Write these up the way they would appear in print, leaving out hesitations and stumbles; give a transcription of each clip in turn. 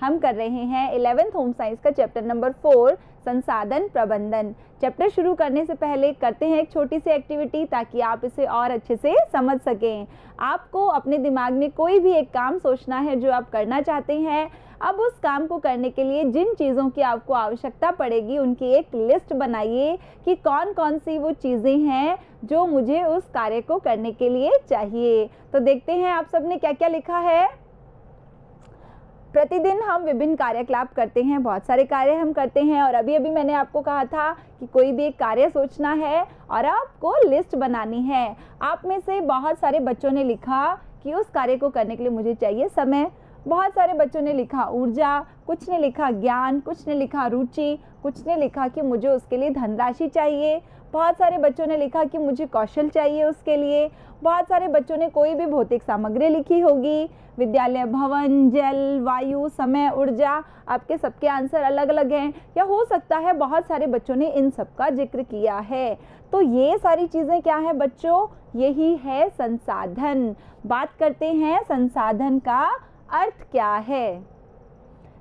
हम कर रहे हैं 11th होम साइंस का चैप्टर नंबर 4 संसाधन प्रबंधन। चैप्टर शुरू करने से पहले करते हैं एक छोटी सी एक्टिविटी ताकि आप इसे और अच्छे से समझ सकें। आपको अपने दिमाग में कोई भी एक काम सोचना है जो आप करना चाहते हैं। अब उस काम को करने के लिए जिन चीज़ों की आपको आवश्यकता पड़ेगी उनकी एक लिस्ट बनाइए कि कौन कौन सी वो चीज़ें हैं जो मुझे उस कार्य को करने के लिए चाहिए। तो देखते हैं आप सबने क्या क्या लिखा है। प्रतिदिन हम विभिन्न कार्यकलाप करते हैं, बहुत सारे कार्य हम करते हैं और अभी अभी मैंने आपको कहा था कि कोई भी एक कार्य सोचना है और आपको लिस्ट बनानी है। आप में से बहुत सारे बच्चों ने लिखा कि उस कार्य को करने के लिए मुझे चाहिए समय, बहुत सारे बच्चों ने लिखा ऊर्जा, कुछ ने लिखा ज्ञान, कुछ ने लिखा रुचि, कुछ ने लिखा कि मुझे उसके लिए धनराशि चाहिए, बहुत सारे बच्चों ने लिखा कि मुझे कौशल चाहिए उसके लिए, बहुत सारे बच्चों ने कोई भी भौतिक सामग्री लिखी होगी, विद्यालय भवन, जल, वायु, समय, ऊर्जा। आपके सबके आंसर अलग अलग हैं या हो सकता है बहुत सारे बच्चों ने इन सब का जिक्र किया है। तो ये सारी चीज़ें क्या है बच्चों, यही है संसाधन। बात करते हैं संसाधन का अर्थ क्या है।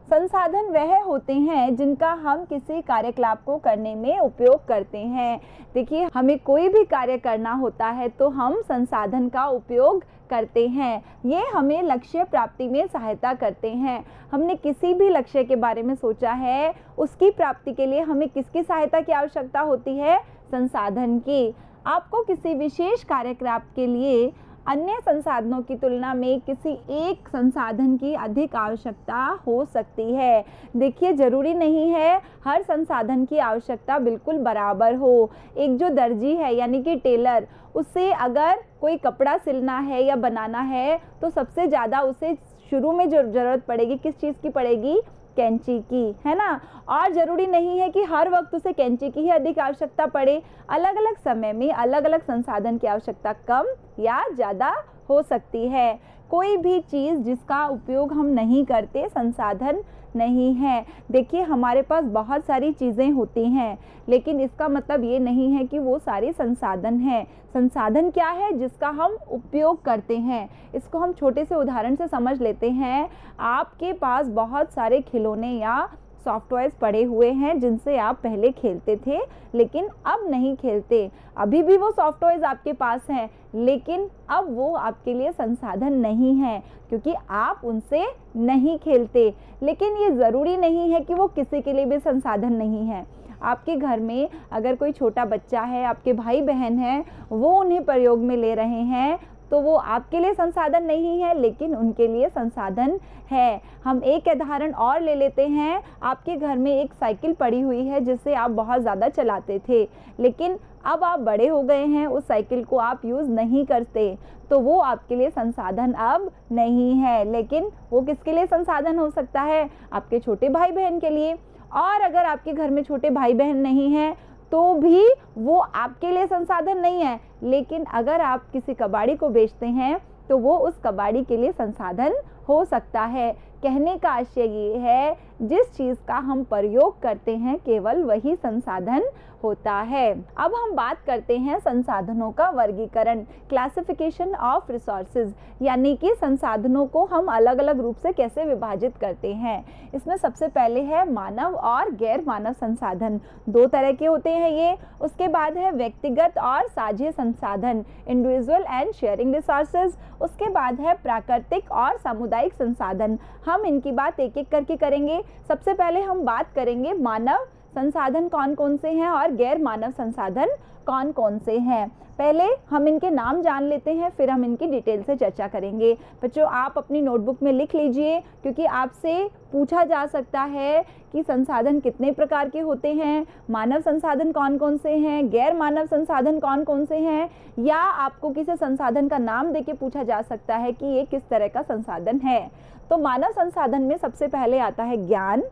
संसाधन वह होते हैं जिनका हम किसी कार्यकलाप को करने में उपयोग करते हैं। देखिए, हमें कोई भी कार्य करना होता है तो हम संसाधन का उपयोग करते हैं। ये हमें लक्ष्य प्राप्ति में सहायता करते हैं। हमने किसी भी लक्ष्य के बारे में सोचा है, उसकी प्राप्ति के लिए हमें किसकी सहायता की आवश्यकता होती है? संसाधन की। आपको किसी विशेष कार्यकलाप के लिए अन्य संसाधनों की तुलना में किसी एक संसाधन की अधिक आवश्यकता हो सकती है। देखिए, ज़रूरी नहीं है हर संसाधन की आवश्यकता बिल्कुल बराबर हो। एक जो दर्जी है यानी कि टेलर, उसे अगर कोई कपड़ा सिलना है या बनाना है तो सबसे ज़्यादा उसे शुरू में जो ज़रूरत पड़ेगी किस चीज़ की पड़ेगी? कैंची की, है ना। और ज़रूरी नहीं है कि हर वक्त उसे कैंची की ही अधिक आवश्यकता पड़े। अलग अलग समय में अलग अलग संसाधन की आवश्यकता कम या ज़्यादा हो सकती है। कोई भी चीज़ जिसका उपयोग हम नहीं करते संसाधन नहीं है। देखिए, हमारे पास बहुत सारी चीज़ें होती हैं लेकिन इसका मतलब ये नहीं है कि वो सारे संसाधन हैं। संसाधन क्या है? जिसका हम उपयोग करते हैं। इसको हम छोटे से उदाहरण से समझ लेते हैं। आपके पास बहुत सारे खिलौने या सॉफ्ट टॉयज़ पड़े हुए हैं जिनसे आप पहले खेलते थे लेकिन अब नहीं खेलते। अभी भी वो सॉफ्ट टॉयज़ आपके पास हैं लेकिन अब वो आपके लिए संसाधन नहीं है क्योंकि आप उनसे नहीं खेलते। लेकिन ये ज़रूरी नहीं है कि वो किसी के लिए भी संसाधन नहीं है। आपके घर में अगर कोई छोटा बच्चा है, आपके भाई बहन हैं, वो उन्हें प्रयोग में ले रहे हैं तो वो आपके लिए संसाधन नहीं है लेकिन उनके लिए संसाधन है। हम एक उदाहरण और ले लेते हैं। आपके घर में एक साइकिल पड़ी हुई है जिसे आप बहुत ज़्यादा चलाते थे लेकिन अब आप बड़े हो गए हैं, उस साइकिल को आप यूज़ नहीं करते तो वो आपके लिए संसाधन अब नहीं है। लेकिन वो किसके लिए संसाधन हो सकता है? आपके छोटे भाई बहन के लिए। और अगर आपके घर में छोटे भाई बहन नहीं हैं तो भी वो आपके लिए संसाधन नहीं है। लेकिन अगर आप किसी कबाड़ी को बेचते हैं तो वो उस कबाड़ी के लिए संसाधन हो सकता है। कहने का आशय ये है, जिस चीज़ का हम प्रयोग करते हैं केवल वही संसाधन होता है। अब हम बात करते हैं संसाधनों का वर्गीकरण, क्लासिफिकेशन ऑफ रिसोर्सेज, यानी कि संसाधनों को हम अलग अलग रूप से कैसे विभाजित करते हैं। इसमें सबसे पहले है मानव और गैर मानव संसाधन। दो तरह के होते हैं ये। उसके बाद है व्यक्तिगत और साझे संसाधन, इंडिविजुअल एंड शेयरिंग रिसोर्सेज। उसके बाद है प्राकृतिक और सामुदायिक संसाधन। हम इनकी बात एक एक करके करेंगे। सबसे पहले हम बात करेंगे मानव संसाधन कौन कौन से हैं और गैर मानव संसाधन कौन कौन से हैं। पहले हम इनके नाम जान लेते हैं, फिर हम इनकी डिटेल से चर्चा करेंगे। बच्चों, आप अपनी नोटबुक में लिख लीजिए क्योंकि आपसे पूछा जा सकता है कि संसाधन कितने प्रकार के होते हैं, मानव संसाधन कौन कौन से हैं, गैर मानव संसाधन कौन कौन से हैं, या आपको किसी संसाधन का नाम देके पूछा जा सकता है कि ये किस तरह का संसाधन है। तो मानव संसाधन में सबसे पहले आता है ज्ञान,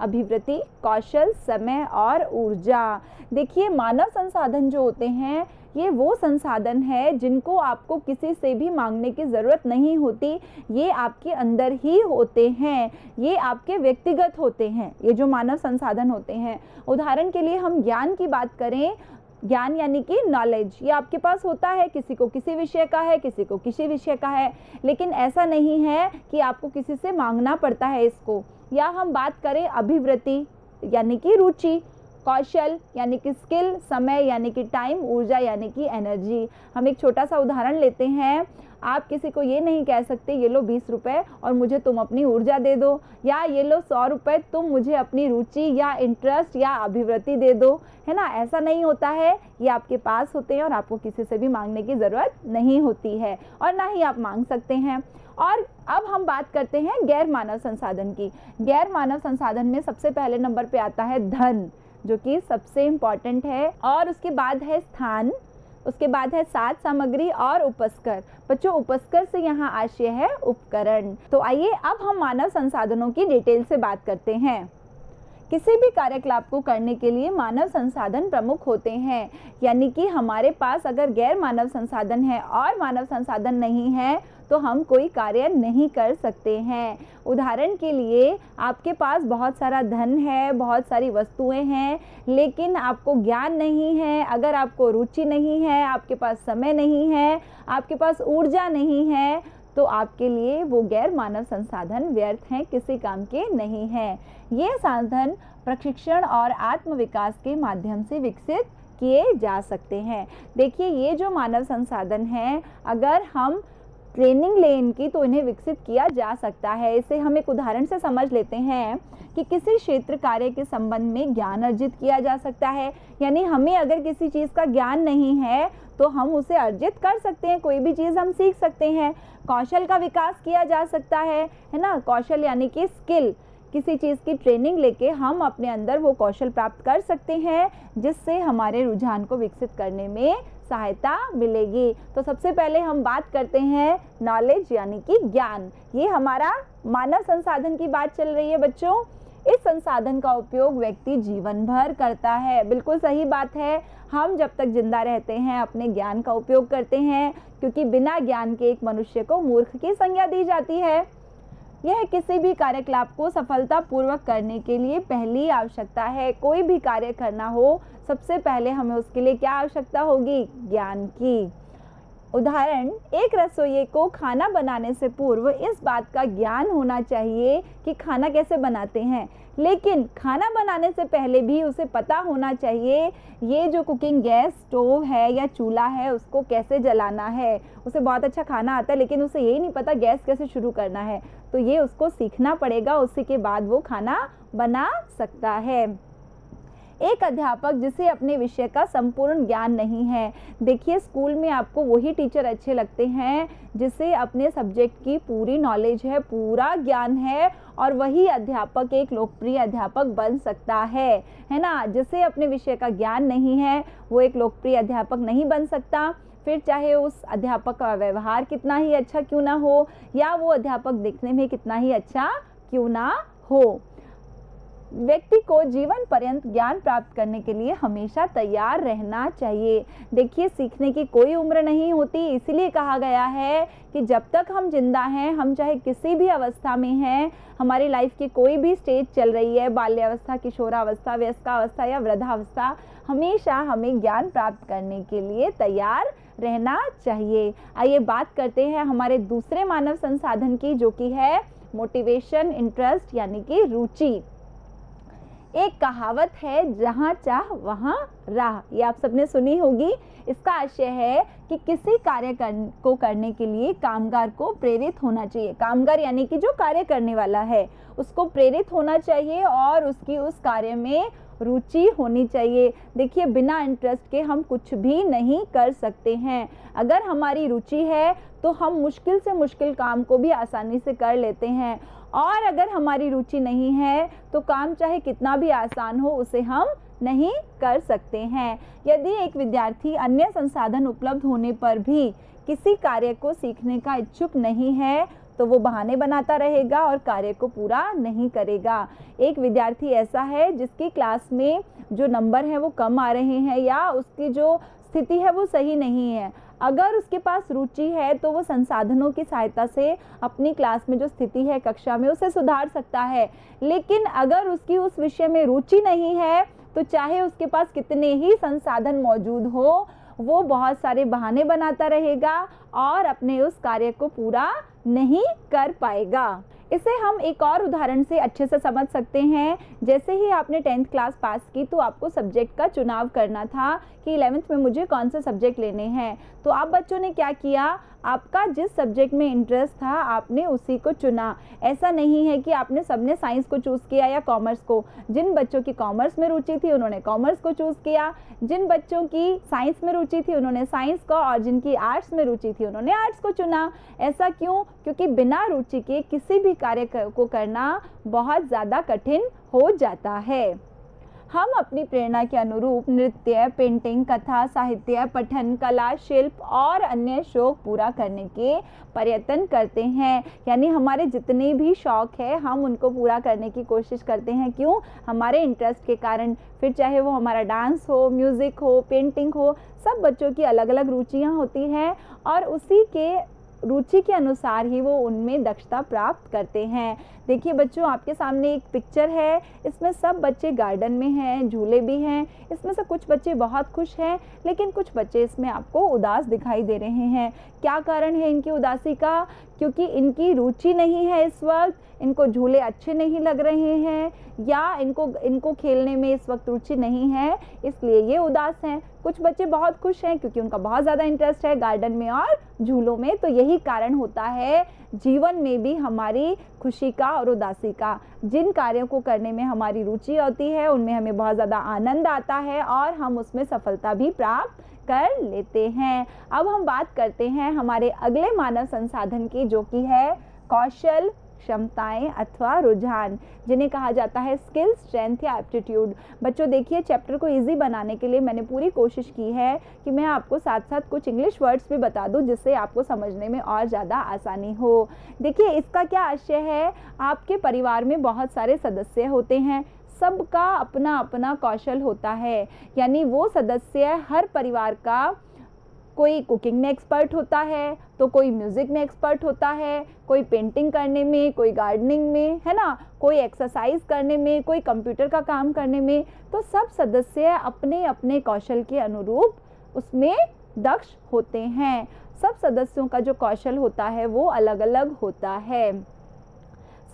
अभिवृत्ति, कौशल, समय और ऊर्जा। देखिए, मानव संसाधन जो होते हैं ये वो संसाधन है जिनको आपको किसी से भी मांगने की ज़रूरत नहीं होती। ये आपके अंदर ही होते हैं, ये आपके व्यक्तिगत होते हैं, ये जो मानव संसाधन होते हैं। उदाहरण के लिए हम ज्ञान की बात करें, ज्ञान यानी कि नॉलेज, ये आपके पास होता है। किसी को किसी विषय का है, किसी को किसी विषय का है, लेकिन ऐसा नहीं है कि आपको किसी से मांगना पड़ता है इसको। या हम बात करें अभिवृत्ति यानी कि रुचि, कौशल यानी कि स्किल, समय यानी कि टाइम, ऊर्जा यानी कि एनर्जी। हम एक छोटा सा उदाहरण लेते हैं। आप किसी को ये नहीं कह सकते ये लो 20 रुपये और मुझे तुम अपनी ऊर्जा दे दो, या ये लो 100 रुपये तुम मुझे अपनी रुचि या इंटरेस्ट या अभिवृत्ति दे दो, है ना। ऐसा नहीं होता है, ये आपके पास होते हैं और आपको किसी से भी मांगने की ज़रूरत नहीं होती है और ना ही आप मांग सकते हैं। और अब हम बात करते हैं गैर मानव संसाधन की। गैर मानव संसाधन में सबसे पहले नंबर पे आता है धन, जो कि सबसे इम्पॉर्टेंट है, और उसके बाद है स्थान, उसके बाद है साध सामग्री और उपस्कर। बच्चों, उपस्कर से यहाँ आशय है उपकरण। तो आइए अब हम मानव संसाधनों की डिटेल से बात करते हैं। किसी भी कार्यकलाप को करने के लिए मानव संसाधन प्रमुख होते हैं, यानी कि हमारे पास अगर गैर मानव संसाधन है और मानव संसाधन नहीं है तो हम कोई कार्य नहीं कर सकते हैं। उदाहरण के लिए आपके पास बहुत सारा धन है, बहुत सारी वस्तुएं हैं, लेकिन आपको ज्ञान नहीं है, अगर आपको रुचि नहीं है, आपके पास समय नहीं है, आपके पास ऊर्जा नहीं है, तो आपके लिए वो गैर मानव संसाधन व्यर्थ हैं, किसी काम के नहीं हैं। ये साधन प्रशिक्षण और आत्मविकास के माध्यम से विकसित किए जा सकते हैं। देखिए, ये जो मानव संसाधन हैं, अगर हम ट्रेनिंग लें इनकी तो इन्हें विकसित किया जा सकता है। इसे हम एक उदाहरण से समझ लेते हैं कि किसी क्षेत्र कार्य के संबंध में ज्ञान अर्जित किया जा सकता है। यानी हमें अगर किसी चीज़ का ज्ञान नहीं है तो हम उसे अर्जित कर सकते हैं, कोई भी चीज़ हम सीख सकते हैं। कौशल का विकास किया जा सकता है ना। कौशल यानी कि स्किल, किसी चीज़ की ट्रेनिंग लेके हम अपने अंदर वो कौशल प्राप्त कर सकते हैं, जिससे हमारे रुझान को विकसित करने में सहायता मिलेगी। तो सबसे पहले हम बात करते हैं नॉलेज यानी कि ज्ञान। ये हमारा मानव संसाधन की बात चल रही है बच्चों। इस संसाधन का उपयोग व्यक्ति जीवन भर करता है। बिल्कुल सही बात है, हम जब तक जिंदा रहते हैं अपने ज्ञान का उपयोग करते हैं, क्योंकि बिना ज्ञान के एक मनुष्य को मूर्ख की संज्ञा दी जाती है। यह किसी भी कार्यकलाप को सफलतापूर्वक करने के लिए पहली आवश्यकता है। कोई भी कार्य करना हो, सबसे पहले हमें उसके लिए क्या आवश्यकता होगी? ज्ञान की। उदाहरण, एक रसोइये को खाना बनाने से पूर्व इस बात का ज्ञान होना चाहिए कि खाना कैसे बनाते हैं, लेकिन खाना बनाने से पहले भी उसे पता होना चाहिए ये जो कुकिंग गैस स्टोव है या चूल्हा है उसको कैसे जलाना है। उसे बहुत अच्छा खाना आता है लेकिन उसे यही नहीं पता गैस कैसे शुरू करना है, तो ये उसको सीखना पड़ेगा, उसी के बाद वो खाना बना सकता है। एक अध्यापक जिसे अपने विषय का संपूर्ण ज्ञान नहीं है, देखिए स्कूल में आपको वही टीचर अच्छे लगते हैं जिसे अपने सब्जेक्ट की पूरी नॉलेज है, पूरा ज्ञान है, और वही अध्यापक एक लोकप्रिय अध्यापक बन सकता है ना। जिसे अपने विषय का ज्ञान नहीं है वो एक लोकप्रिय अध्यापक नहीं बन सकता, फिर चाहे उस अध्यापक का व्यवहार कितना ही अच्छा क्यों ना हो या वो अध्यापक दिखने में कितना ही अच्छा क्यों ना हो। व्यक्ति को जीवन पर्यंत ज्ञान प्राप्त करने के लिए हमेशा तैयार रहना चाहिए। देखिए, सीखने की कोई उम्र नहीं होती, इसलिए कहा गया है कि जब तक हम जिंदा हैं, हम चाहे किसी भी अवस्था में हैं, हमारी लाइफ की कोई भी स्टेज चल रही है, बाल्यावस्था, किशोरावस्था, वयस्कावस्था या वृद्धावस्था, हमेशा हमें ज्ञान प्राप्त करने के लिए तैयार रहना चाहिए। आइए बात करते हैं हमारे दूसरे मानव संसाधन की, जो कि है मोटिवेशन, इंटरेस्ट यानी कि रुचि। एक कहावत है, जहाँ चाह वहाँ राह, ये आप सबने सुनी होगी। इसका आशय है कि किसी कार्य को करने के लिए कामगार को प्रेरित होना चाहिए। कामगार यानी कि जो कार्य करने वाला है उसको प्रेरित होना चाहिए और उसकी उस कार्य में रुचि होनी चाहिए। देखिए, बिना इंटरेस्ट के हम कुछ भी नहीं कर सकते हैं। अगर हमारी रुचि है तो हम मुश्किल से मुश्किल काम को भी आसानी से कर लेते हैं, और अगर हमारी रुचि नहीं है तो काम चाहे कितना भी आसान हो उसे हम नहीं कर सकते हैं। यदि एक विद्यार्थी अन्य संसाधन उपलब्ध होने पर भी किसी कार्य को सीखने का इच्छुक नहीं है तो वो बहाने बनाता रहेगा और कार्य को पूरा नहीं करेगा। एक विद्यार्थी ऐसा है जिसकी क्लास में जो नंबर है वो कम आ रहे हैं या उसकी जो स्थिति है वो सही नहीं है, अगर उसके पास रुचि है तो वो संसाधनों की सहायता से अपनी क्लास में जो स्थिति है कक्षा में उसे सुधार सकता है। लेकिन अगर उसकी उस विषय में रुचि नहीं है तो चाहे उसके पास कितने ही संसाधन मौजूद हो, वो बहुत सारे बहाने बनाता रहेगा और अपने उस कार्य को पूरा नहीं कर पाएगा। इसे हम एक और उदाहरण से अच्छे से समझ सकते हैं। जैसे ही आपने 10th क्लास पास की तो आपको सब्जेक्ट का चुनाव करना था कि 11th में मुझे कौन से सब्जेक्ट लेने हैं। तो आप बच्चों ने क्या किया, आपका जिस सब्जेक्ट में इंटरेस्ट था आपने उसी को चुना। ऐसा नहीं है कि आपने सबने साइंस को चूज़ किया या कॉमर्स को। जिन बच्चों की कॉमर्स में रुचि थी उन्होंने कॉमर्स को चूज़ किया, जिन बच्चों की साइंस में रुचि थी उन्होंने साइंस को, और जिनकी आर्ट्स में रुचि थी उन्होंने आर्ट्स को चुना। ऐसा क्यों? क्योंकि बिना रुचि के किसी भी कार्य को करना बहुत ज़्यादा कठिन हो जाता है। हम अपनी प्रेरणा के अनुरूप नृत्य, पेंटिंग, कथा, साहित्य, पठन, कला, शिल्प और अन्य शौक पूरा करने के प्रयत्न करते हैं। यानी हमारे जितने भी शौक है हम उनको पूरा करने की कोशिश करते हैं। क्यों? हमारे इंटरेस्ट के कारण। फिर चाहे वो हमारा डांस हो, म्यूज़िक हो, पेंटिंग हो, सब बच्चों की अलग अलग रुचियाँ होती हैं और उसी के रुचि के अनुसार ही वो उनमें दक्षता प्राप्त करते हैं। देखिए बच्चों, आपके सामने एक पिक्चर है, इसमें सब बच्चे गार्डन में हैं, झूले भी हैं। इसमें से कुछ बच्चे बहुत खुश हैं, लेकिन कुछ बच्चे इसमें आपको उदास दिखाई दे रहे हैं। क्या कारण है इनकी उदासी का? क्योंकि इनकी रुचि नहीं है इस वक्त, इनको झूले अच्छे नहीं लग रहे हैं, या इनको खेलने में इस वक्त रुचि नहीं है, इसलिए ये उदास हैं। कुछ बच्चे बहुत खुश हैं क्योंकि उनका बहुत ज़्यादा इंटरेस्ट है गार्डन में और झूलों में। तो यही कारण होता है जीवन में भी हमारी खुशी का और उदासी का। जिन कार्यों को करने में हमारी रुचि होती है उनमें हमें बहुत ज़्यादा आनंद आता है और हम उसमें सफलता भी प्राप्त कर लेते हैं। अब हम बात करते हैं हमारे अगले मानव संसाधन की, जो कि है कौशल, क्षमताएं अथवा रुझान, जिन्हें कहा जाता है स्किल, स्ट्रेंथ या एप्टीट्यूड। बच्चों देखिए, चैप्टर को इजी बनाने के लिए मैंने पूरी कोशिश की है कि मैं आपको साथ साथ कुछ इंग्लिश वर्ड्स भी बता दूं जिससे आपको समझने में और ज़्यादा आसानी हो। देखिए, इसका क्या आशय है, आपके परिवार में बहुत सारे सदस्य होते हैं, सबका अपना अपना कौशल होता है। यानी वो सदस्य, हर परिवार का कोई कुकिंग में एक्सपर्ट होता है, तो कोई म्यूज़िक में एक्सपर्ट होता है, कोई पेंटिंग करने में, कोई गार्डनिंग में, है ना, कोई एक्सरसाइज करने में, कोई कंप्यूटर का काम करने में। तो सब सदस्य अपने अपने कौशल के अनुरूप उसमें दक्ष होते हैं। सब सदस्यों का जो कौशल होता है वो अलग अलग होता है।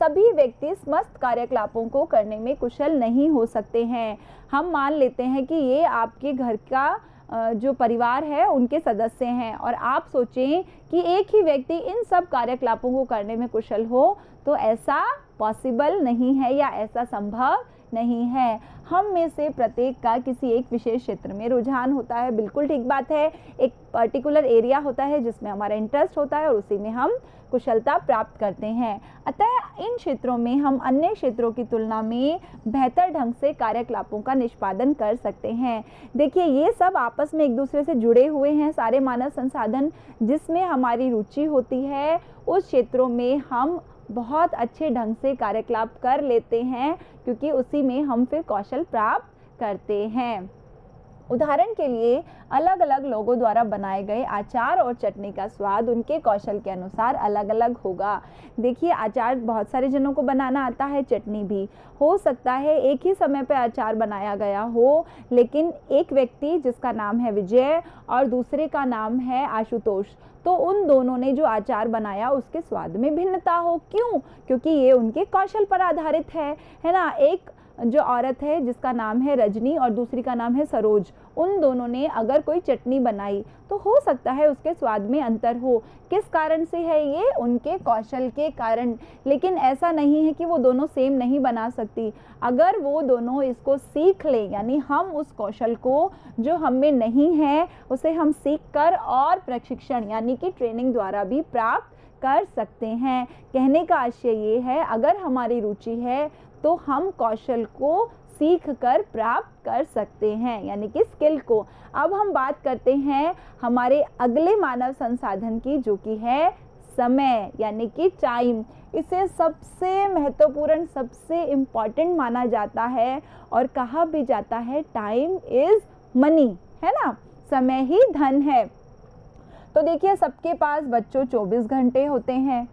सभी व्यक्ति समस्त कार्यकलापों को करने में कुशल नहीं हो सकते हैं। हम मान लेते हैं कि ये आपके घर का जो परिवार है उनके सदस्य हैं, और आप सोचें कि एक ही व्यक्ति इन सब कार्यकलापों को करने में कुशल हो, तो ऐसा पॉसिबल नहीं है या ऐसा संभव नहीं है। हम में से प्रत्येक का किसी एक विशेष क्षेत्र में रुझान होता है, बिल्कुल ठीक बात है। एक पर्टिकुलर एरिया होता है जिसमें हमारा इंटरेस्ट होता है और उसी में हम कुशलता प्राप्त करते हैं। अतः इन क्षेत्रों में हम अन्य क्षेत्रों की तुलना में बेहतर ढंग से कार्यकलापों का निष्पादन कर सकते हैं। देखिए, ये सब आपस में एक दूसरे से जुड़े हुए हैं। सारे मानव संसाधन जिसमें हमारी रुचि होती है उस क्षेत्रों में हम बहुत अच्छे ढंग से कार्यकलाप कर लेते हैं, क्योंकि उसी में हम फिर कौशल प्राप्त करते हैं। उदाहरण के लिए, अलग अलग लोगों द्वारा बनाए गए अचार और चटनी का स्वाद उनके कौशल के अनुसार अलग अलग होगा। देखिए, अचार बहुत सारे जनों को बनाना आता है, चटनी भी। हो सकता है एक ही समय पर अचार बनाया गया हो, लेकिन एक व्यक्ति जिसका नाम है विजय और दूसरे का नाम है आशुतोष, तो उन दोनों ने जो अचार बनाया उसके स्वाद में भिन्नता हो। क्यों? क्योंकि ये उनके कौशल पर आधारित है ना। एक जो औरत है जिसका नाम है रजनी और दूसरी का नाम है सरोज, उन दोनों ने अगर कोई चटनी बनाई तो हो सकता है उसके स्वाद में अंतर हो। किस कारण से है ये? उनके कौशल के कारण। लेकिन ऐसा नहीं है कि वो दोनों सेम नहीं बना सकती। अगर वो दोनों इसको सीख लें, यानी हम उस कौशल को जो हम में नहीं है उसे हम सीख कर और प्रशिक्षण यानी कि ट्रेनिंग द्वारा भी प्राप्त कर सकते हैं। कहने का आशय ये है, अगर हमारी रुचि है तो हम कौशल को सीख कर प्राप्त कर सकते हैं, यानी कि स्किल को। अब हम बात करते हैं हमारे अगले मानव संसाधन की, जो कि है समय यानी कि टाइम। इसे सबसे महत्वपूर्ण, सबसे इम्पॉर्टेंट माना जाता है और कहा भी जाता है टाइम इज मनी, है ना, समय ही धन है। तो देखिए, सबके पास बच्चों 24 घंटे होते हैं,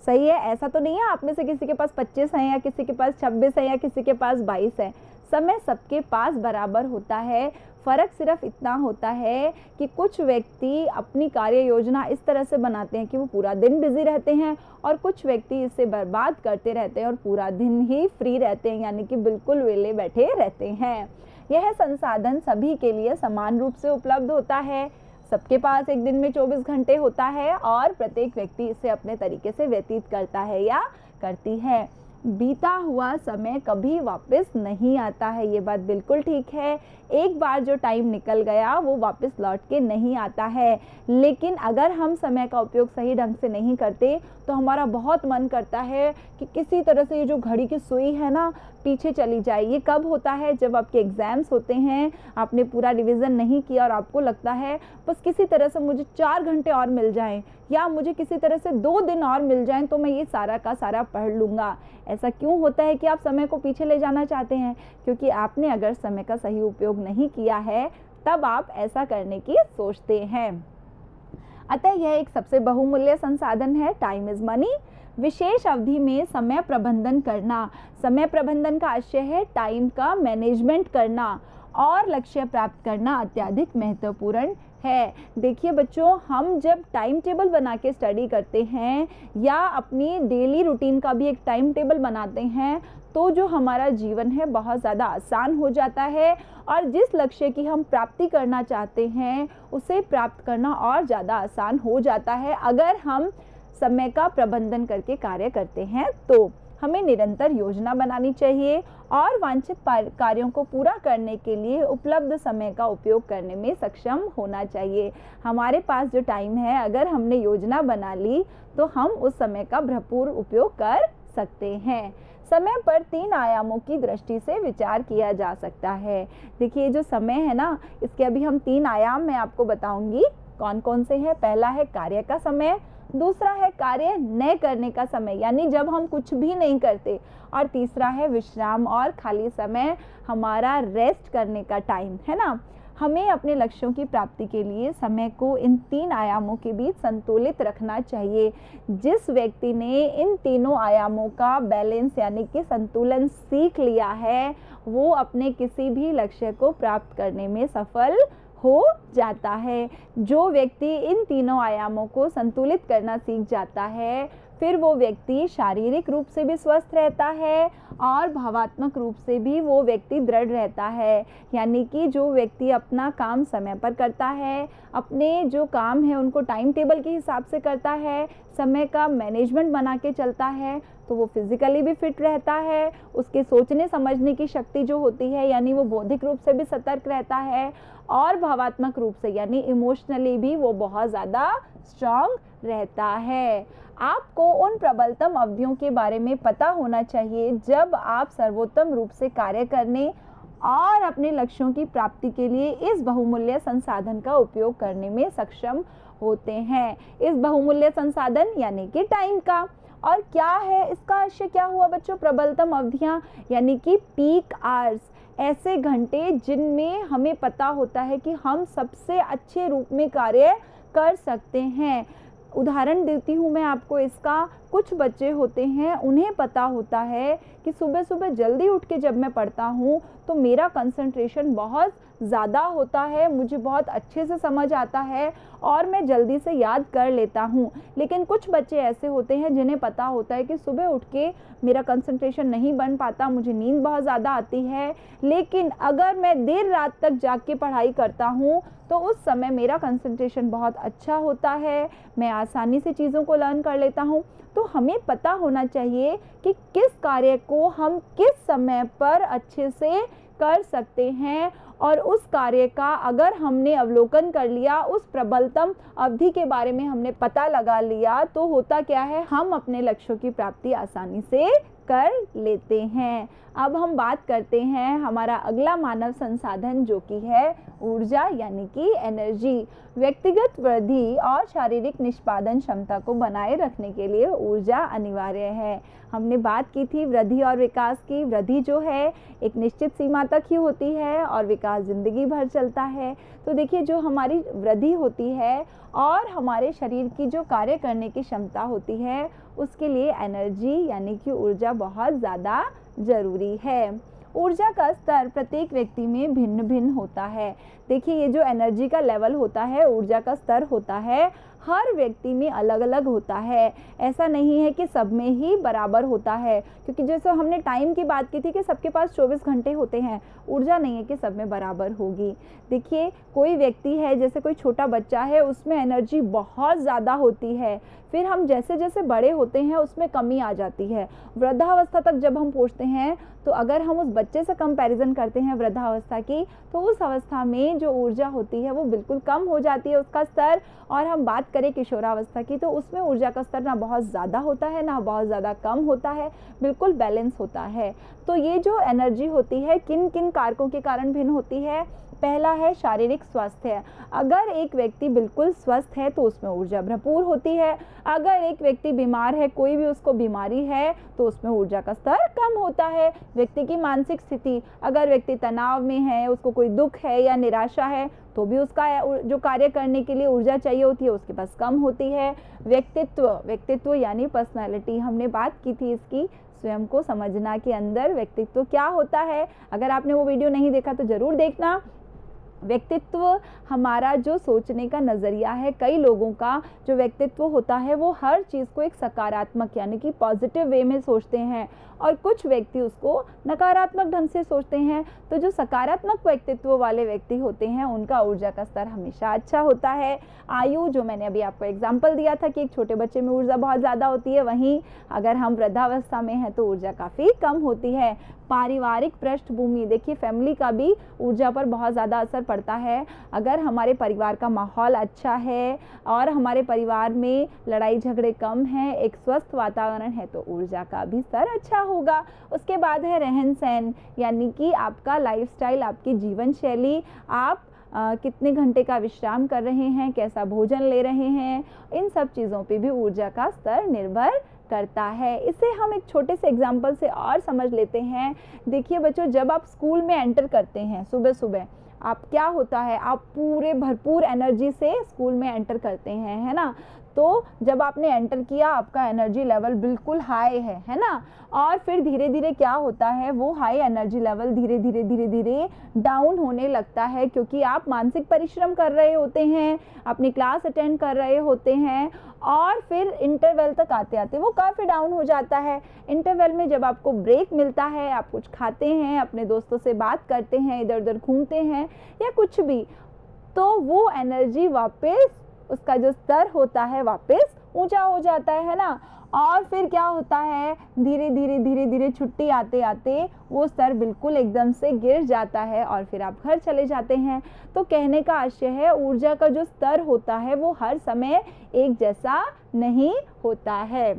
सही है। ऐसा तो नहीं है आप में से किसी के पास 25 है या किसी के पास 26 है या किसी के पास 22 है। समय सबके पास बराबर होता है। फ़र्क सिर्फ इतना होता है कि कुछ व्यक्ति अपनी कार्य योजना इस तरह से बनाते हैं कि वो पूरा दिन बिज़ी रहते हैं और कुछ व्यक्ति इससे बर्बाद करते रहते हैं और पूरा दिन ही फ्री रहते हैं, यानी कि बिल्कुल वेले बैठे रहते हैं। यह संसाधन सभी के लिए समान रूप से उपलब्ध होता है। सबके पास एक दिन में 24 घंटे होता है और प्रत्येक व्यक्ति इसे अपने तरीके से व्यतीत करता है या करती है। बीता हुआ समय कभी वापस नहीं आता है, ये बात बिल्कुल ठीक है। एक बार जो टाइम निकल गया वो वापस लौट के नहीं आता है, लेकिन अगर हम समय का उपयोग सही ढंग से नहीं करते तो हमारा बहुत मन करता है कि किसी तरह से ये जो घड़ी की सुई है ना पीछे चली जाए। ये कब होता है? जब आपके एग्ज़ाम्स होते हैं, आपने पूरा रिवीजन नहीं किया और आपको लगता है बस किसी तरह से मुझे 4 घंटे और मिल जाएं या मुझे किसी तरह से 2 दिन और मिल जाएं तो मैं ये सारा का सारा पढ़ लूँगा। ऐसा क्यों होता है कि आप समय को पीछे ले जाना चाहते हैं? क्योंकि आपने अगर समय का सही उपयोग नहीं किया है तब आप ऐसा करने की सोचते हैं। अतः यह एक सबसे बहुमूल्य संसाधन है। Time is money. विशेष अवधि में समय प्रबंधन करना। समय प्रबंधन का आशय है टाइम का मैनेजमेंट करना और लक्ष्य प्राप्त करना अत्यधिक महत्वपूर्ण है। देखिए बच्चों, हम जब टाइम टेबल बना के स्टडी करते हैं या अपनी डेली रूटीन का भी एक टाइम टेबल बनाते हैं तो जो हमारा जीवन है बहुत ज़्यादा आसान हो जाता है और जिस लक्ष्य की हम प्राप्ति करना चाहते हैं उसे प्राप्त करना और ज़्यादा आसान हो जाता है अगर हम समय का प्रबंधन करके कार्य करते हैं। तो हमें निरंतर योजना बनानी चाहिए और वांछित कार्यों को पूरा करने के लिए उपलब्ध समय का उपयोग करने में सक्षम होना चाहिए। हमारे पास जो टाइम है, अगर हमने योजना बना ली तो हम उस समय का भरपूर उपयोग कर सकते हैं। समय पर 3 आयामों की दृष्टि से विचार किया जा सकता है। देखिए जो समय है ना, इसके अभी हम 3 आयाम मैं आपको बताऊंगी कौन कौन से हैं। पहला है कार्य का समय, दूसरा है कार्य न करने का समय यानी जब हम कुछ भी नहीं करते, और तीसरा है विश्राम और खाली समय, हमारा रेस्ट करने का टाइम है ना। हमें अपने लक्ष्यों की प्राप्ति के लिए समय को इन 3 आयामों के बीच संतुलित रखना चाहिए। जिस व्यक्ति ने इन तीनों आयामों का बैलेंस यानी कि संतुलन सीख लिया है वो अपने किसी भी लक्ष्य को प्राप्त करने में सफल हो जाता है। जो व्यक्ति इन तीनों आयामों को संतुलित करना सीख जाता है फिर वो व्यक्ति शारीरिक रूप से भी स्वस्थ रहता है और भावात्मक रूप से भी वो व्यक्ति दृढ़ रहता है। यानी कि जो व्यक्ति अपना काम समय पर करता है, अपने जो काम है उनको टाइम टेबल के हिसाब से करता है, समय का मैनेजमेंट बना के चलता है, तो वो फिजिकली भी फिट रहता है। उसके सोचने समझने की शक्ति जो होती है यानी वो बौद्धिक रूप से भी सतर्क रहता है और भावात्मक रूप से यानी इमोशनली भी वो बहुत ज़्यादा स्ट्रांग रहता है। आपको उन प्रबलतम अवधियों के बारे में पता होना चाहिए जब आप सर्वोत्तम रूप से कार्य करने और अपने लक्ष्यों की प्राप्ति के लिए इस बहुमूल्य संसाधन का उपयोग करने में सक्षम होते हैं। इस बहुमूल्य संसाधन यानी कि टाइम का। और क्या है इसका आशय, क्या हुआ बच्चों? प्रबलतम अवधियाँ यानी कि पीक आवर्स, ऐसे घंटे जिनमें हमें पता होता है कि हम सबसे अच्छे रूप में कार्य कर सकते हैं। उदाहरण देती हूँ मैं आपको इसका। कुछ बच्चे होते हैं उन्हें पता होता है कि सुबह सुबह जल्दी उठ के जब मैं पढ़ता हूँ तो मेरा कंसंट्रेशन बहुत ज़्यादा होता है, मुझे बहुत अच्छे से समझ आता है और मैं जल्दी से याद कर लेता हूँ। लेकिन कुछ बच्चे ऐसे होते हैं जिन्हें पता होता है कि सुबह उठ के मेरा कंसंट्रेशन नहीं बन पाता, मुझे नींद बहुत ज़्यादा आती है, लेकिन अगर मैं देर रात तक जाग के पढ़ाई करता हूँ तो उस समय मेरा कंसंट्रेशन बहुत अच्छा होता है, मैं आसानी से चीज़ों को लर्न कर लेता हूँ। तो हमें पता होना चाहिए कि किस कार्य को हम किस समय पर अच्छे से कर सकते हैं और उस कार्य का अगर हमने अवलोकन कर लिया, उस प्रबलतम अवधि के बारे में हमने पता लगा लिया तो होता क्या है, हम अपने लक्ष्यों की प्राप्ति आसानी से कर लेते हैं। अब हम बात करते हैं हमारा अगला मानव संसाधन जो कि है ऊर्जा यानी कि एनर्जी। व्यक्तिगत वृद्धि और शारीरिक निष्पादन क्षमता को बनाए रखने के लिए ऊर्जा अनिवार्य है। हमने बात की थी वृद्धि और विकास की। वृद्धि जो है एक निश्चित सीमा तक ही होती है और विकास जिंदगी भर चलता है। तो देखिए जो हमारी वृद्धि होती है और हमारे शरीर की जो कार्य करने की क्षमता होती है उसके लिए एनर्जी यानी कि ऊर्जा बहुत ज़्यादा ज़रूरी है। ऊर्जा का स्तर प्रत्येक व्यक्ति में भिन्न भिन्न होता है। देखिए, ये जो एनर्जी का लेवल होता है, ऊर्जा का स्तर होता है, हर व्यक्ति में अलग अलग होता है। ऐसा नहीं है कि सब में ही बराबर होता है, क्योंकि जैसे हमने टाइम की बात की थी कि सबके पास 24 घंटे होते हैं, ऊर्जा नहीं है कि सब में बराबर होगी। देखिए, कोई व्यक्ति है, जैसे कोई छोटा बच्चा है, उसमें एनर्जी बहुत ज़्यादा होती है, फिर हम जैसे जैसे बड़े होते हैं उसमें कमी आ जाती है। वृद्धावस्था तक जब हम पहुँचते हैं तो अगर हम उस बच्चे से कंपैरिजन करते हैं वृद्धावस्था की, तो उस अवस्था में जो ऊर्जा होती है वो बिल्कुल कम हो जाती है उसका स्तर। और हम बात करें किशोरावस्था की, तो उसमें ऊर्जा का स्तर ना बहुत ज़्यादा होता है ना बहुत ज़्यादा कम होता है, बिल्कुल बैलेंस होता है। तो ये जो एनर्जी होती है किन किन कारकों के कारण भिन्न होती है? पहला है शारीरिक स्वास्थ्य। अगर एक व्यक्ति बिल्कुल स्वस्थ है तो उसमें ऊर्जा भरपूर होती है। अगर एक व्यक्ति बीमार है, कोई भी उसको बीमारी है, तो उसमें ऊर्जा का स्तर कम होता है। व्यक्ति की मानसिक स्थिति, अगर व्यक्ति तनाव में है, उसको कोई दुख है या निराशा है, तो भी उसका जो कार्य करने के लिए ऊर्जा चाहिए होती है उसके पास कम होती है। व्यक्तित्व यानी पर्सनैलिटी, हमने बात की थी इसकी, स्वयं को समझना के अंदर व्यक्तित्व क्या होता है। अगर आपने वो वीडियो नहीं देखा तो ज़रूर देखना। व्यक्तित्व हमारा जो सोचने का नज़रिया है, कई लोगों का जो व्यक्तित्व होता है वो हर चीज़ को एक सकारात्मक यानी कि पॉजिटिव वे में सोचते हैं, और कुछ व्यक्ति उसको नकारात्मक ढंग से सोचते हैं। तो जो सकारात्मक व्यक्तित्व वाले व्यक्ति होते हैं उनका ऊर्जा का स्तर हमेशा अच्छा होता है। आयु, जो मैंने अभी आपको एग्जाम्पल दिया था कि एक छोटे बच्चे में ऊर्जा बहुत ज़्यादा होती है, वहीं अगर हम वृद्धावस्था में हैं तो ऊर्जा काफ़ी कम होती है। पारिवारिक पृष्ठभूमि, देखिए फैमिली का भी ऊर्जा पर बहुत ज़्यादा असर पड़ता है। अगर हमारे परिवार का माहौल अच्छा है और हमारे परिवार में लड़ाई झगड़े कम हैं, एक स्वस्थ वातावरण है, तो ऊर्जा का भी स्तर अच्छा होगा। उसके बाद है रहन सहन, यानी कि आपका लाइफस्टाइल, आपकी जीवन शैली, आप कितने घंटे का विश्राम कर रहे हैं, कैसा भोजन ले रहे हैं, इन सब चीज़ों पे भी ऊर्जा का स्तर निर्भर करता है। इसे हम एक छोटे से एग्जाम्पल से और समझ लेते हैं। देखिए बच्चों, जब आप स्कूल में एंटर करते हैं सुबह सुबह, आप क्या होता है, आप पूरे भरपूर एनर्जी से स्कूल में एंटर करते हैं, है ना। तो जब आपने एंटर किया, आपका एनर्जी लेवल बिल्कुल हाई है ना। और फिर धीरे धीरे क्या होता है, वो हाई एनर्जी लेवल धीरे धीरे डाउन होने लगता है, क्योंकि आप मानसिक परिश्रम कर रहे होते हैं, अपनी क्लास अटेंड कर रहे होते हैं, और फिर इंटरवल तक आते आते वो काफ़ी डाउन हो जाता है। इंटरवल में जब आपको ब्रेक मिलता है, आप कुछ खाते हैं, अपने दोस्तों से बात करते हैं, इधर उधर घूमते हैं या कुछ भी, तो वो एनर्जी वापस, उसका जो स्तर होता है वापस ऊंचा हो जाता है ना। और फिर क्या होता है, धीरे धीरे छुट्टी आते आते वो स्तर बिल्कुल एकदम से गिर जाता है और फिर आप घर चले जाते हैं। तो कहने का आशय है, ऊर्जा का जो स्तर होता है वो हर समय एक जैसा नहीं होता है।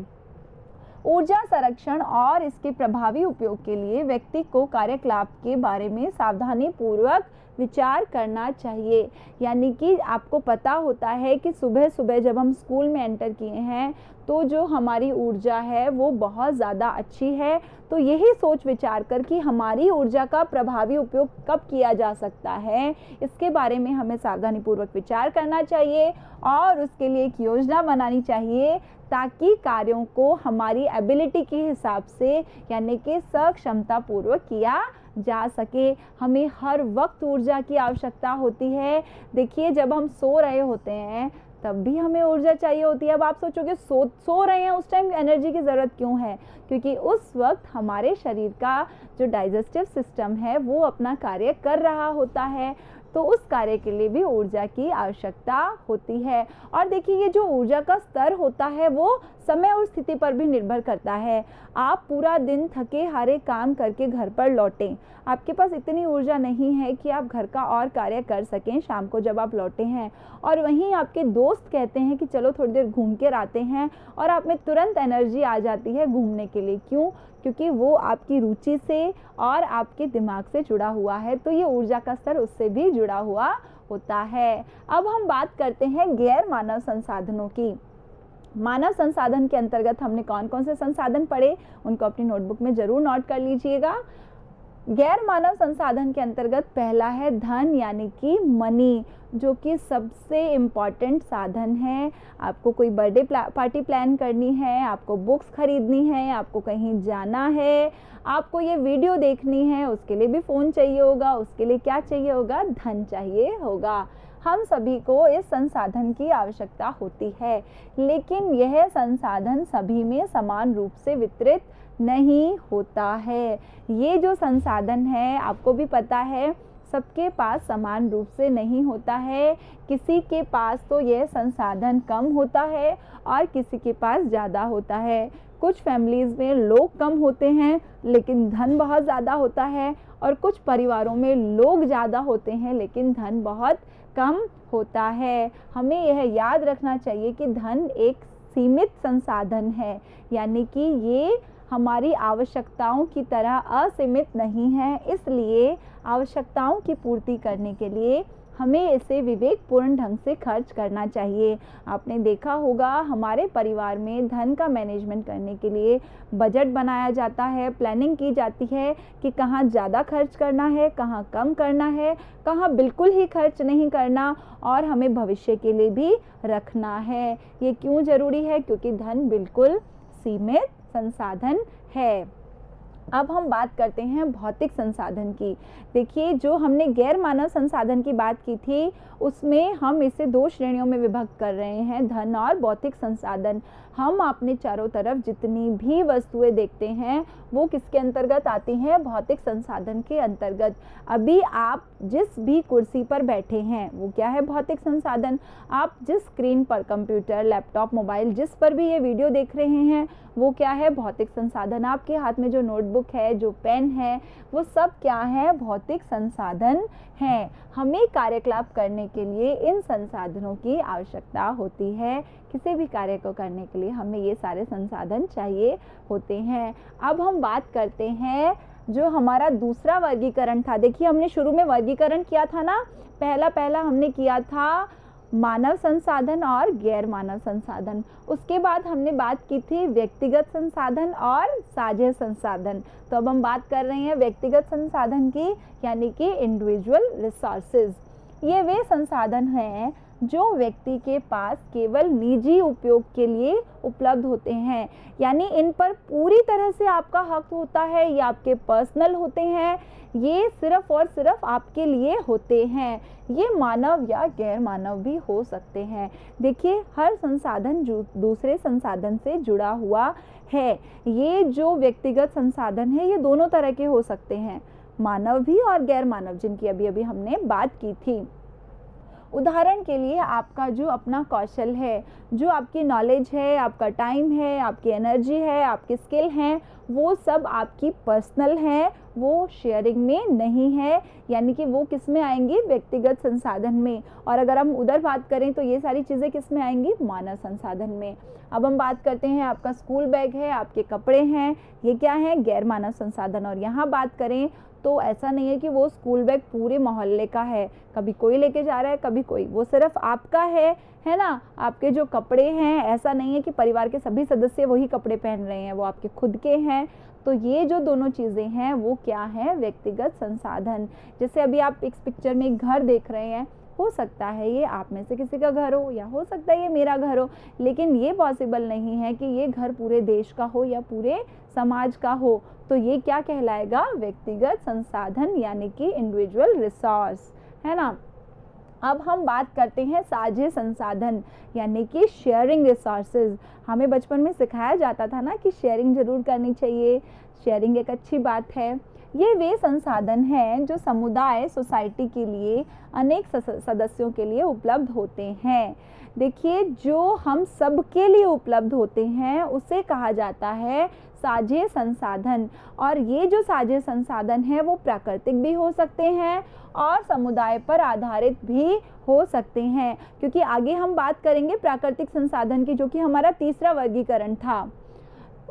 ऊर्जा संरक्षण और इसके प्रभावी उपयोग के लिए व्यक्ति को कार्यकलाप के बारे में सावधानी पूर्वक विचार करना चाहिए। यानी कि आपको पता होता है कि सुबह सुबह जब हम स्कूल में एंटर किए हैं तो जो हमारी ऊर्जा है वो बहुत ज़्यादा अच्छी है। तो यही सोच विचार कर कि हमारी ऊर्जा का प्रभावी उपयोग कब किया जा सकता है, इसके बारे में हमें सावधानीपूर्वक विचार करना चाहिए और उसके लिए एक योजना बनानी चाहिए, ताकि कार्यों को हमारी एबिलिटी के हिसाब से यानी कि सक्षमता पूर्वक किया जा सके। हमें हर वक्त ऊर्जा की आवश्यकता होती है। देखिए, जब हम सो रहे होते हैं तब भी हमें ऊर्जा चाहिए होती है। अब आप सोचोगे सो रहे हैं उस टाइम एनर्जी की ज़रूरत क्यों है? क्योंकि उस वक्त हमारे शरीर का जो डाइजेस्टिव सिस्टम है वो अपना कार्य कर रहा होता है, तो उस कार्य के लिए भी ऊर्जा की आवश्यकता होती है। और देखिए, ये जो ऊर्जा का स्तर होता है वो समय और स्थिति पर भी निर्भर करता है। आप पूरा दिन थके हारे काम करके घर पर लौटें, आपके पास इतनी ऊर्जा नहीं है कि आप घर का और कार्य कर सकें शाम को जब आप लौटे हैं, और वहीं आपके दोस्त कहते हैं कि चलो थोड़ी देर घूम कर आते हैं, और आप में तुरंत एनर्जी आ जाती है घूमने के लिए। क्यों? क्योंकि वो आपकी रुचि से और आपके दिमाग से जुड़ा हुआ है, तो ये ऊर्जा का स्तर उससे भी जुड़ा हुआ होता है। अब हम बात करते हैं गैर मानव संसाधनों की। मानव संसाधन के अंतर्गत हमने कौन कौन से संसाधन पढ़े, उनको अपनी नोटबुक में ज़रूर नोट कर लीजिएगा। गैर मानव संसाधन के अंतर्गत पहला है धन यानी कि मनी, जो कि सबसे इम्पॉर्टेंट साधन है। आपको कोई बर्थडे पार्टी प्लान करनी है, आपको बुक्स खरीदनी है, आपको कहीं जाना है, आपको ये वीडियो देखनी है, उसके लिए भी फ़ोन चाहिए होगा। उसके लिए क्या चाहिए होगा? धन चाहिए होगा। हम सभी को इस संसाधन की आवश्यकता होती है, लेकिन यह संसाधन सभी में समान रूप से वितरित नहीं होता है। ये जो संसाधन है, आपको भी पता है, सबके पास समान रूप से नहीं होता है। किसी के पास तो यह संसाधन कम होता है और किसी के पास ज़्यादा होता है। कुछ फैमिलीज़ में लोग कम होते हैं लेकिन धन बहुत ज़्यादा होता है, और कुछ परिवारों में लोग ज़्यादा होते हैं लेकिन धन बहुत कम होता है। हमें यह याद रखना चाहिए कि धन एक सीमित संसाधन है, यानी कि ये हमारी आवश्यकताओं की तरह असीमित नहीं है। इसलिए आवश्यकताओं की पूर्ति करने के लिए हमें इसे विवेकपूर्ण ढंग से खर्च करना चाहिए। आपने देखा होगा, हमारे परिवार में धन का मैनेजमेंट करने के लिए बजट बनाया जाता है, प्लानिंग की जाती है कि कहाँ ज़्यादा खर्च करना है, कहाँ कम करना है, कहाँ बिल्कुल ही खर्च नहीं करना, और हमें भविष्य के लिए भी रखना है। ये क्यों ज़रूरी है? क्योंकि धन बिल्कुल सीमित संसाधन है। अब हम बात करते हैं भौतिक संसाधन की। देखिए, जो हमने गैर मानव संसाधन की बात की थी, उसमें हम इसे 2 श्रेणियों में विभक्त कर रहे हैं, धन और भौतिक संसाधन। हम अपने चारों तरफ जितनी भी वस्तुएं देखते हैं वो किसके अंतर्गत आती हैं? भौतिक संसाधन के अंतर्गत। अभी आप जिस भी कुर्सी पर बैठे हैं वो क्या है? भौतिक संसाधन। आप जिस स्क्रीन पर, कंप्यूटर, लैपटॉप, मोबाइल, जिस पर भी ये वीडियो देख रहे हैं वो क्या है? भौतिक संसाधन। आपके हाथ में जो नोटबुक है, जो पेन है, वो सब क्या है? भौतिक संसाधन हैं। हमें कार्यकलाप करने के लिए इन संसाधनों की आवश्यकता होती है। किसी भी कार्य को करने के लिए हमें ये सारे संसाधन चाहिए होते हैं। अब हम बात करते हैं जो हमारा दूसरा वर्गीकरण था। देखिए, हमने शुरू में वर्गीकरण किया था ना, पहला हमने किया था मानव संसाधन और गैर मानव संसाधन। उसके बाद हमने बात की थी व्यक्तिगत संसाधन और साझे संसाधन। तो अब हम बात कर रहे हैं व्यक्तिगत संसाधन की, यानी कि इंडिविजुअल रिसोर्सेज। ये वे संसाधन हैं जो व्यक्ति के पास केवल निजी उपयोग के लिए उपलब्ध होते हैं, यानी इन पर पूरी तरह से आपका हक होता है, ये आपके पर्सनल होते हैं, ये सिर्फ और सिर्फ आपके लिए होते हैं। ये मानव या गैर मानव भी हो सकते हैं। देखिए, हर संसाधन दूसरे संसाधन से जुड़ा हुआ है। ये जो व्यक्तिगत संसाधन है ये दोनों तरह के हो सकते हैं, मानव भी और गैर मानव, जिनकी अभी अभी हमने बात की थी। उदाहरण के लिए, आपका जो अपना कौशल है, जो आपकी नॉलेज है, आपका टाइम है, आपकी एनर्जी है, आपकी स्किल हैं, वो सब आपकी पर्सनल हैं, वो शेयरिंग में नहीं है, यानी कि वो किस में आएंगी? व्यक्तिगत संसाधन में। और अगर हम उधर बात करें तो ये सारी चीज़ें किस में आएंगी? मानव संसाधन में। अब हम बात करते हैं, आपका स्कूल बैग है, आपके कपड़े हैं, ये क्या है? गैर मानव संसाधन। और यहाँ बात करें तो ऐसा नहीं है कि वो स्कूल बैग पूरे मोहल्ले का है, कभी कोई लेके जा रहा है, कभी कोई, वो सिर्फ आपका है ना। आपके जो कपड़े हैं, ऐसा नहीं है कि परिवार के सभी सदस्य वही कपड़े पहन रहे हैं, वो आपके खुद के हैं। तो ये जो दोनों चीज़ें हैं वो क्या है? व्यक्तिगत संसाधन। जैसे अभी आप इस पिक्चर में एक घर देख रहे हैं, हो सकता है ये आप में से किसी का घर हो, या हो सकता है ये मेरा घर हो, लेकिन ये पॉसिबल नहीं है कि ये घर पूरे देश का हो या पूरे समाज का हो। तो ये क्या कहलाएगा? व्यक्तिगत संसाधन, यानी कि इंडिविजुअल रिसोर्स, है ना। अब हम बात करते हैं साझे संसाधन, यानी कि शेयरिंग रिसोर्सेज। हमें बचपन में सिखाया जाता था ना कि शेयरिंग जरूर करनी चाहिए, शेयरिंग एक अच्छी बात है। ये वे संसाधन हैं जो समुदाय, सोसाइटी के लिए, अनेक सदस्यों के लिए उपलब्ध होते हैं। देखिए, जो हम सब के लिए उपलब्ध होते हैं उसे कहा जाता है साझे संसाधन। और ये जो साझे संसाधन हैं वो प्राकृतिक भी हो सकते हैं और समुदाय पर आधारित भी हो सकते हैं, क्योंकि आगे हम बात करेंगे प्राकृतिक संसाधन की, जो कि हमारा तीसरा वर्गीकरण था।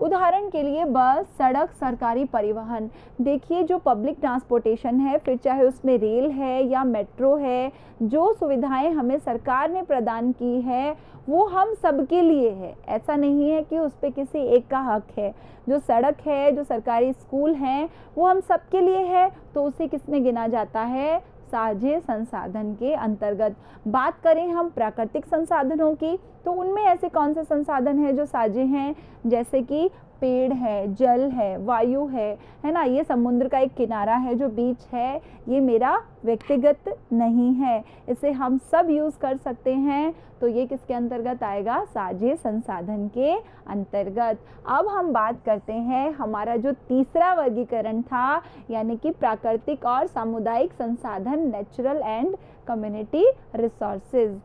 उदाहरण के लिए बस, सड़क, सरकारी परिवहन। देखिए जो पब्लिक ट्रांसपोर्टेशन है, फिर चाहे उसमें रेल है या मेट्रो है, जो सुविधाएं हमें सरकार ने प्रदान की है वो हम सबके लिए है। ऐसा नहीं है कि उस पर किसी एक का हक है। जो सड़क है, जो सरकारी स्कूल हैं, वो हम सबके लिए है, तो उसे किसमें गिना जाता है? साझे संसाधन के अंतर्गत। बात करें हम प्राकृतिक संसाधनों की, तो उनमें ऐसे कौन से संसाधन हैं जो साझे हैं? जैसे कि पेड़ है, जल है, वायु है ना। ये समुद्र का एक किनारा है जो बीच है, ये मेरा व्यक्तिगत नहीं है, इसे हम सब यूज़ कर सकते हैं, तो ये किसके अंतर्गत आएगा? साझे संसाधन के अंतर्गत। अब हम बात करते हैं, हमारा जो तीसरा वर्गीकरण था, यानी कि प्राकृतिक और सामुदायिक संसाधन, नेचुरल एंड कम्युनिटी रिसोर्सेज।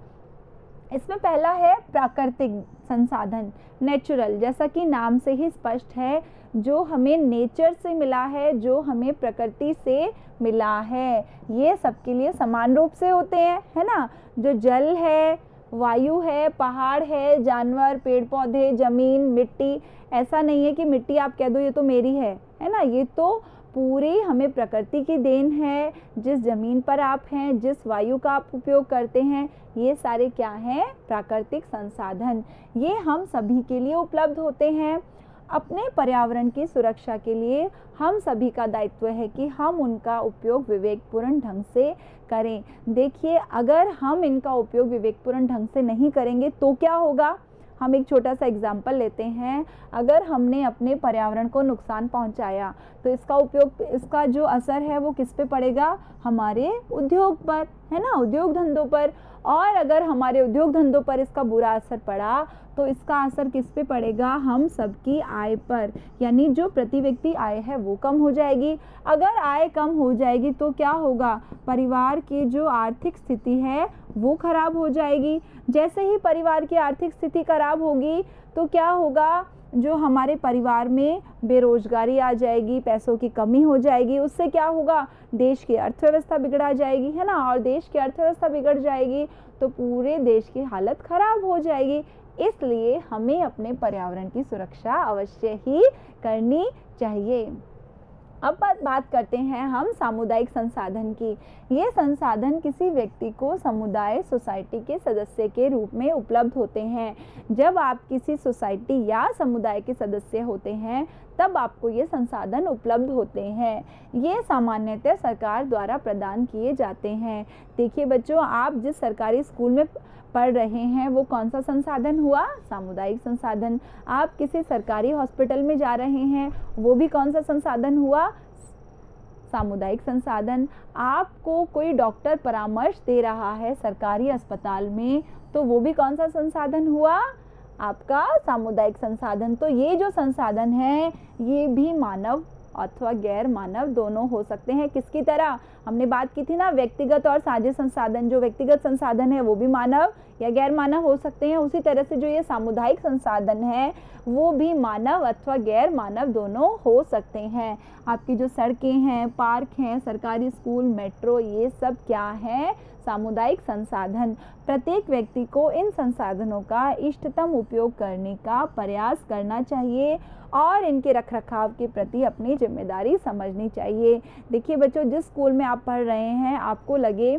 इसमें पहला है प्राकृतिक संसाधन, नेचुरल, जैसा कि नाम से ही स्पष्ट है, जो हमें नेचर से मिला है, जो हमें प्रकृति से मिला है, ये सबके लिए समान रूप से होते हैं, है ना। जो जल है, वायु है, पहाड़ है, जानवर, पेड़ पौधे, जमीन, मिट्टी, ऐसा नहीं है कि मिट्टी आप कह दो ये तो मेरी है ना। ये तो पूरी हमें प्रकृति की देन है। जिस ज़मीन पर आप हैं, जिस वायु का आप उपयोग करते हैं, ये सारे क्या हैं? प्राकृतिक संसाधन। ये हम सभी के लिए उपलब्ध होते हैं। अपने पर्यावरण की सुरक्षा के लिए हम सभी का दायित्व है कि हम उनका उपयोग विवेकपूर्ण ढंग से करें। देखिए, अगर हम इनका उपयोग विवेकपूर्ण ढंग से नहीं करेंगे तो क्या होगा? हम एक छोटा सा एग्जाम्पल लेते हैं। अगर हमने अपने पर्यावरण को नुकसान पहुंचाया तो इसका जो असर है वो किस पे पड़ेगा? हमारे उद्योग पर, है ना, उद्योग धंधों पर। और अगर हमारे उद्योग धंधों पर इसका बुरा असर पड़ा तो इसका असर किस पे पड़ेगा? हम सबकी आय पर, यानी जो प्रति व्यक्ति आय है वो कम हो जाएगी। अगर आय कम हो जाएगी तो क्या होगा? परिवार की जो आर्थिक स्थिति है वो खराब हो जाएगी। जैसे ही परिवार की आर्थिक स्थिति खराब होगी तो क्या होगा? जो हमारे परिवार में बेरोजगारी आ जाएगी, पैसों की कमी हो जाएगी। उससे क्या होगा? देश की अर्थव्यवस्था बिगड़ा जाएगी, है ना। और देश की अर्थव्यवस्था बिगड़ जाएगी तो पूरे देश की हालत खराब हो जाएगी। इसलिए हमें अपने पर्यावरण की सुरक्षा अवश्य ही करनी चाहिए। अब बात करते हैं हम सामुदायिक संसाधन की। ये संसाधन किसी व्यक्ति को समुदाय, सोसाइटी के सदस्य के रूप में उपलब्ध होते हैं। जब आप किसी सोसाइटी या समुदाय के सदस्य होते हैं तब आपको ये संसाधन उपलब्ध होते हैं। ये सामान्यतः सरकार द्वारा प्रदान किए जाते हैं। देखिए बच्चों, आप जिस सरकारी स्कूल में पढ़ रहे हैं वो कौन सा संसाधन हुआ? सामुदायिक संसाधन। आप किसी सरकारी हॉस्पिटल में जा रहे हैं, वो भी कौन सा संसाधन हुआ? सामुदायिक संसाधन। आपको कोई डॉक्टर परामर्श दे रहा है सरकारी अस्पताल में, तो वो भी कौन सा संसाधन हुआ? आपका सामुदायिक संसाधन। तो ये जो संसाधन है ये भी मानव अथवा गैर मानव दोनों हो सकते हैं। किसकी तरह? हमने बात की थी ना, व्यक्तिगत और साझे संसाधन। जो व्यक्तिगत संसाधन है वो भी मानव या गैर मानव हो सकते हैं। उसी तरह से जो ये सामुदायिक संसाधन है वो भी मानव अथवा गैर मानव दोनों हो सकते हैं। आपकी जो सड़कें हैं, पार्क हैं, सरकारी स्कूल, मेट्रो, ये सब क्या है? सामुदायिक संसाधन। प्रत्येक व्यक्ति को इन संसाधनों का इष्टतम उपयोग करने का प्रयास करना चाहिए और इनके रखरखाव के प्रति अपनी जिम्मेदारी समझनी चाहिए। देखिए बच्चों, जिस स्कूल में आप पढ़ रहे हैं आपको लगे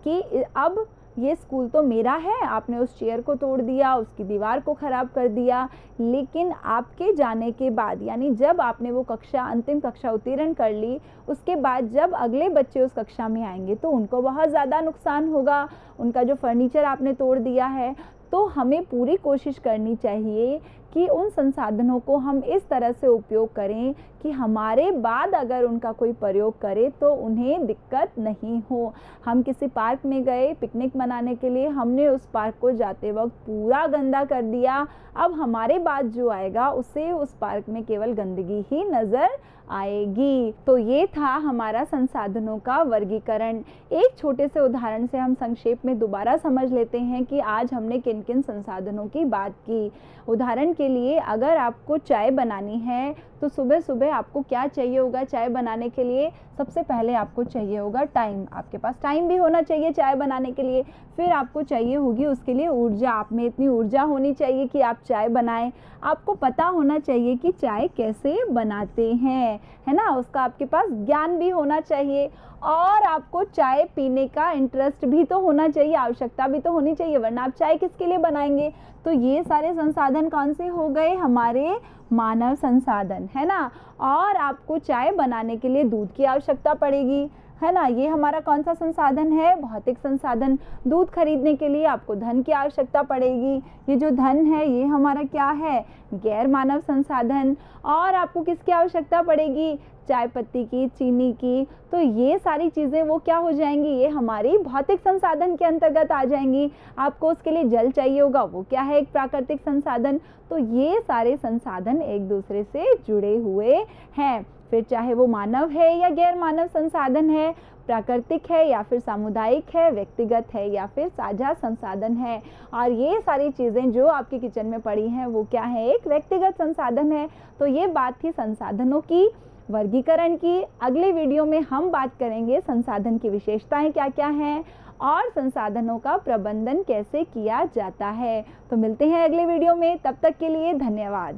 कि अब ये स्कूल तो मेरा है, आपने उस चेयर को तोड़ दिया, उसकी दीवार को ख़राब कर दिया, लेकिन आपके जाने के बाद, यानी जब आपने वो अंतिम कक्षा उत्तीर्ण कर ली, उसके बाद जब अगले बच्चे उस कक्षा में आएंगे तो उनको बहुत ज़्यादा नुकसान होगा। उनका जो फर्नीचर आपने तोड़ दिया है, तो हमें पूरी कोशिश करनी चाहिए कि उन संसाधनों को हम इस तरह से उपयोग करें कि हमारे बाद अगर उनका कोई प्रयोग करे तो उन्हें दिक्कत नहीं हो। हम किसी पार्क में गए पिकनिक मनाने के लिए, हमने उस पार्क को जाते वक्त पूरा गंदा कर दिया। अब हमारे बाद जो आएगा उसे उस पार्क में केवल गंदगी ही नज़र आएगी। तो ये था हमारा संसाधनों का वर्गीकरण। एक छोटे से उदाहरण से हम संक्षेप में दोबारा समझ लेते हैं कि आज हमने किन किन संसाधनों की बात की। उदाहरण के लिए, अगर आपको चाय बनानी है तो सुबह सुबह आपको क्या चाहिए होगा चाय बनाने के लिए? सबसे पहले आपको चाहिए होगा टाइम। आपके पास टाइम भी होना चाहिए चाय बनाने के लिए। फिर आपको चाहिए होगी उसके लिए ऊर्जा। आप में इतनी ऊर्जा होनी चाहिए कि आप चाय बनाएं। आपको पता होना चाहिए कि चाय कैसे बनाते हैं, है ना? उसका आपके पास ज्ञान भी होना चाहिए और आपको चाय पीने का इंटरेस्ट भी तो होना चाहिए, आवश्यकता भी तो होनी चाहिए, वरना आप चाय किसके लिए बनाएंगे? तो ये सारे संसाधन कौन से हो गए? हमारे मानव संसाधन, है ना? और आपको चाय बनाने के लिए दूध की आवश्यकता पड़ेगी, है ना? ये हमारा कौन सा संसाधन है? भौतिक संसाधन। दूध खरीदने के लिए आपको धन की आवश्यकता पड़ेगी। ये जो धन है ये हमारा क्या है? गैर मानव संसाधन। और आपको किसकी आवश्यकता पड़ेगी? चाय पत्ती की, चीनी की। तो ये सारी चीज़ें वो क्या हो जाएंगी? ये हमारी भौतिक संसाधन के अंतर्गत आ जाएंगी। आपको उसके लिए जल चाहिए होगा, वो क्या है? एक प्राकृतिक संसाधन। तो ये सारे संसाधन एक दूसरे से जुड़े हुए हैं। फिर चाहे वो मानव है या गैर मानव संसाधन है, प्राकृतिक है या फिर सामुदायिक है, व्यक्तिगत है या फिर साझा संसाधन है। और ये सारी चीज़ें जो आपके किचन में पड़ी हैं वो क्या है? एक व्यक्तिगत संसाधन है। तो ये बात थी संसाधनों की, वर्गीकरण की। अगले वीडियो में हम बात करेंगे संसाधन की विशेषताएं क्या क्या हैं और संसाधनों का प्रबंधन कैसे किया जाता है। तो मिलते हैं अगले वीडियो में, तब तक के लिए धन्यवाद।